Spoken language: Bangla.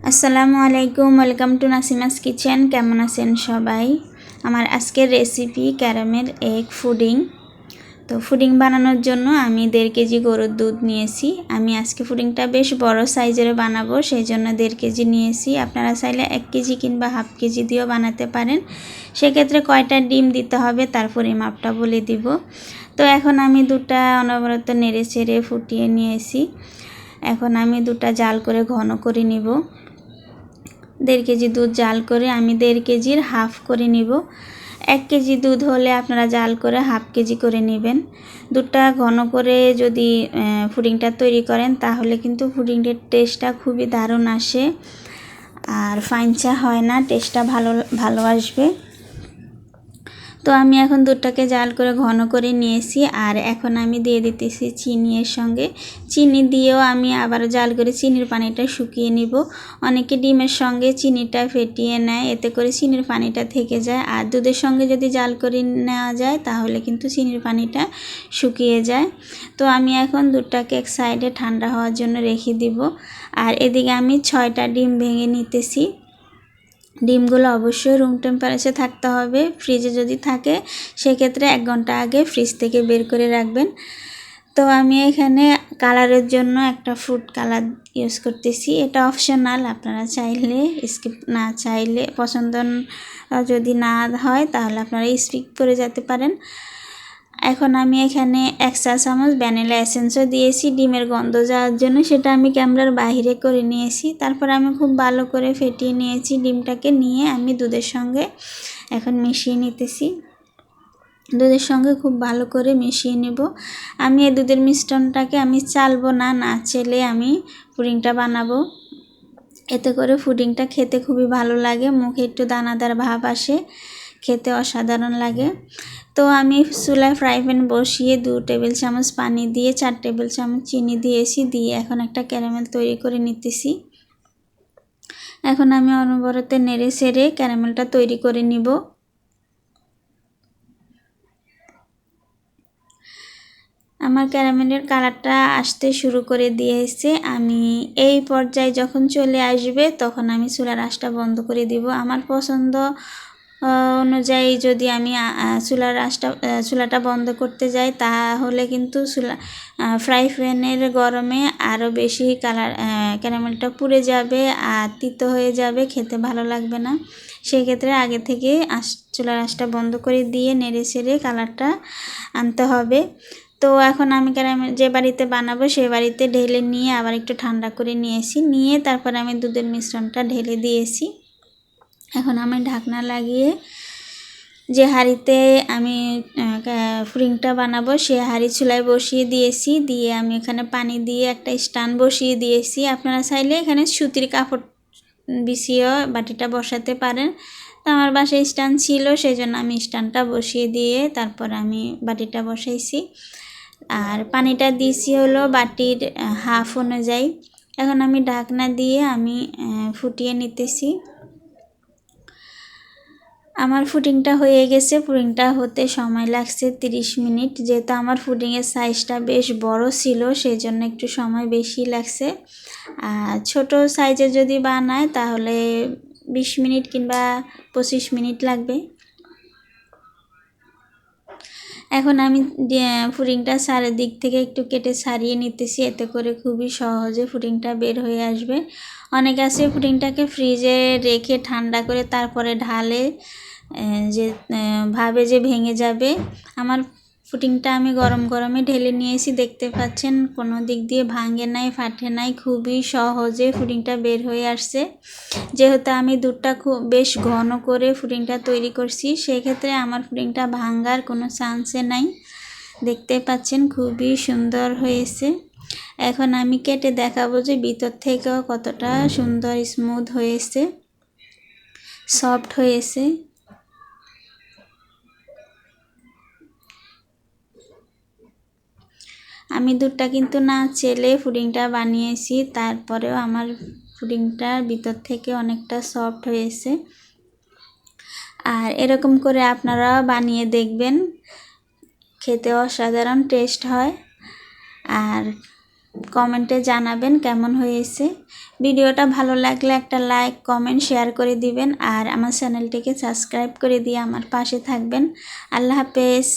আসসালামু আলাইকুম, ওয়েলকাম টু নাসিমাস কিচেন। কেমন আছেন সবাই? আমার আজকের রেসিপি ক্যারামেল এগ ফুডিং। তো ফুডিং বানানোর জন্য আমি 1.5 কেজি গরুর দুধ নিয়েছি। আমি আজকে ফুডিংটা বেশ বড় সাইজের বানাবো, সেই জন্য 1.5 কেজি নিয়েছি। আপনারা চাইলে 1 কেজি কিংবা হাফ কেজি দিয়েও বানাতে পারেন। সেক্ষেত্রে কয়টা ডিম দিতে হবে তার পরিমাপটা বলে দিব। তো এখন আমি দুধটা অনবরত নেড়ে চেড়ে ফুটিয়ে নিয়েছি। এখন আমি দুধটা জাল করে ঘন করে নিব। 1.5 কেজি দুধ জাল করে আমি 1.5 কেজির হাফ করে নিব। 1 কেজি দুধ হলে আপনারা জাল করে হাফ কেজি করে নেবেন। দুধটা ঘন করে যদি পুডিংটা তৈরি করেন তাহলে কিন্তু পুডিংয়ের টেস্টটা খুবই দারুণ আসে, আর ফাইনচা হয় না, টেস্টটা ভালো আসবে। তো আমি এখন দুধটাকে জাল করে ঘন করে নিয়েছি, আর এখন আমি দিয়ে দিতেছি চিনি এর সঙ্গে। চিনি দিয়েও আমি আবারও জাল করে চিনির পানিটা শুকিয়ে নিব। অনেকে ডিমের সঙ্গে চিনিটা ফেটিয়ে নেয়, এতে করে চিনির পানিটা থেকে যায়। আর দুধের সঙ্গে যদি জাল করে নেওয়া যায় তাহলে কিন্তু চিনির পানিটা শুকিয়ে যায়। তো আমি এখন দুধটাকে এক সাইডে ঠান্ডা হওয়ার জন্য রেখে দিব। আর এদিকে আমি 6টা ডিম ভেঙে নিতেছি। ডিমগুলো অবশ্যই রুম টেম্পারেচারে থাকতে হবে। ফ্রিজে যদি থাকে সেক্ষেত্রে 1 ঘন্টা আগে ফ্রিজ থেকে বের করে রাখবেন। তো আমি এখানে কালারের জন্য একটা ফুড কালার ইউজ করতেছি। এটা অপশনাল, আপনারা চাইলে স্কিপ, না চাইলে পছন্দ যদি না হয় তাহলে আপনারা স্কিপ করে যেতে পারেন। এখন আমি এখানে 1 চা চামচ ভ্যানিলা এসেন্সও দিয়েছি ডিমের গন্ধ যাওয়ার জন্য, সেটা আমি ক্যামেরার বাইরে করে নিয়েছি। তারপর আমি খুব ভালো করে ফেটিয়ে নিয়েছি। ডিমটাকে নিয়ে আমি দুধের সঙ্গে এখন মিশিয়ে নিতেছি। দুধের সঙ্গে খুব ভালো করে মিশিয়ে নেব। আমি এই দুধের মিশ্রণটাকে আমি চালবো না, না চেলে আমি পুডিংটা বানাবো। এতে করে পুডিংটা খেতে খুবই ভালো লাগে, মুখে একটু দানাদার ভাব আসে, খেতে অসাধারণ লাগে। তো আমি চুলায় ফ্রাই প্যান বসিয়ে 2 টেবিল চামচ পানি দিয়ে 4 টেবিল চামচ চিনি দিয়েছি, দিয়ে এখন একটা ক্যারামেল তৈরি করে নিতেছি। এখন আমি অনবরত নেড়ে চেড়ে ক্যারামেলটা তৈরি করে নিব। আমার ক্যারামেলের কালারটা আসতে শুরু করে দিয়েছে। আমি এই পর্যায়ে যখন চলে আসবে তখন আমি চুলার আঁচটা বন্ধ করে দিব। আমার পছন্দ অনুযায়ী যদি আমি চুলাটা বন্ধ করতে যাই তাহলে কিন্তু ফ্রাই প্যানের গরমে আরও বেশি ক্যারামেলটা পুড়ে যাবে আর তিতো হয়ে যাবে, খেতে ভালো লাগবে না। সেক্ষেত্রে আগে থেকে চুলার আঁচটা বন্ধ করে দিয়ে নেড়ে চেড়ে কালারটা আনতে হবে। তো এখন আমি ক্যারামেল যে বাড়িতে বানাবো সেই বাড়িতে ঢেলে নিয়ে আবার একটু ঠান্ডা করে নিয়ে তারপর আমি দুধের মিশ্রণটা ঢেলে দিয়েছি। এখন আমি ঢাকনা লাগিয়ে যে হাঁড়িতে আমি পুডিংটা বানাবো সে হাঁড়ি চুলায় বসিয়ে দিয়েছি। দিয়ে আমি এখানে পানি দিয়ে একটা স্ট্যান্ড বসিয়ে দিয়েছি। আপনারা চাইলে এখানে সুতির কাপড় বিছিয়েও বাটিটা বসাতে পারেন। তো আমার বাসায় স্ট্যান্ড ছিল, সেই জন্য আমি স্ট্যান্ডটা বসিয়ে দিয়ে তারপর আমি বাটিটা বসাইছি। আর পানিটা দিয়েছি হলো বাটির হাফ অনুযায়ী। এখন আমি ঢাকনা দিয়ে আমি ফুটিয়ে নিতেছি। আমার পুডিংটা হয়ে গেছে। পুডিংটা হতে সময় লাগছে 30 মিনিট। যেহেতু আমার পুডিংয়ের সাইজটা বেশ বড় ছিল সেই জন্য একটু সময় বেশি লাগছে। আর ছোট সাইজে যদি বানায় তাহলে 20 মিনিট কিংবা 25 মিনিট লাগবে। এখন আমি পুডিংটা চারিদিক থেকে একটু কেটে ছাড়িয়ে নিতেছি, এতে করে খুবই সহজে পুডিংটা বের হয়ে আসবে। অনেকে আছে পুডিংটাকে ফ্রিজে রেখে ঠান্ডা করে তারপরে ঢালে, যে ভাবে যে ভেঙে যাবে। আমার পুডিংটা আমি গরম গরমে ঢেলে নিয়েছি, দেখতে পাচ্ছেন কোনো দিক দিয়ে ভাঙে নাই, ফাটে নাই, খুবই সহজে পুডিংটা বের হয়ে আসছে। যেহেতু আমি দুধটা বেশ ঘন করে পুডিংটা তৈরি করছি সেক্ষেত্রে আমার পুডিংটা ভাঙার কোনো চান্সে নাই। দেখতে পাচ্ছেন খুবই সুন্দর হয়েছে। এখন আমি কেটে দেখাবো যে ভিতর থেকেও কতটা সুন্দর স্মুথ হয়েছে, সফট হয়েছে। আমি দুধটা কিন্তু না চেলে পুডিংটা বানিয়েছি, তারপরেও আমার পুডিংটার ভিতর থেকে অনেকটা সফট হয়েছে। আর এরকম করে আপনারাও বানিয়ে দেখবেন, খেতে অসাধারণ টেস্ট হয়। আর কমেন্টে জানাবেন কেমন হয়েছে। ভিডিওটা ভালো লাগলে একটা লাইক কমেন্ট শেয়ার করে দিবেন আর আমার চ্যানেলটিকে সাবস্ক্রাইব করে দিয়ে আমার পাশে থাকবেন। আল্লাহ হাফেজ।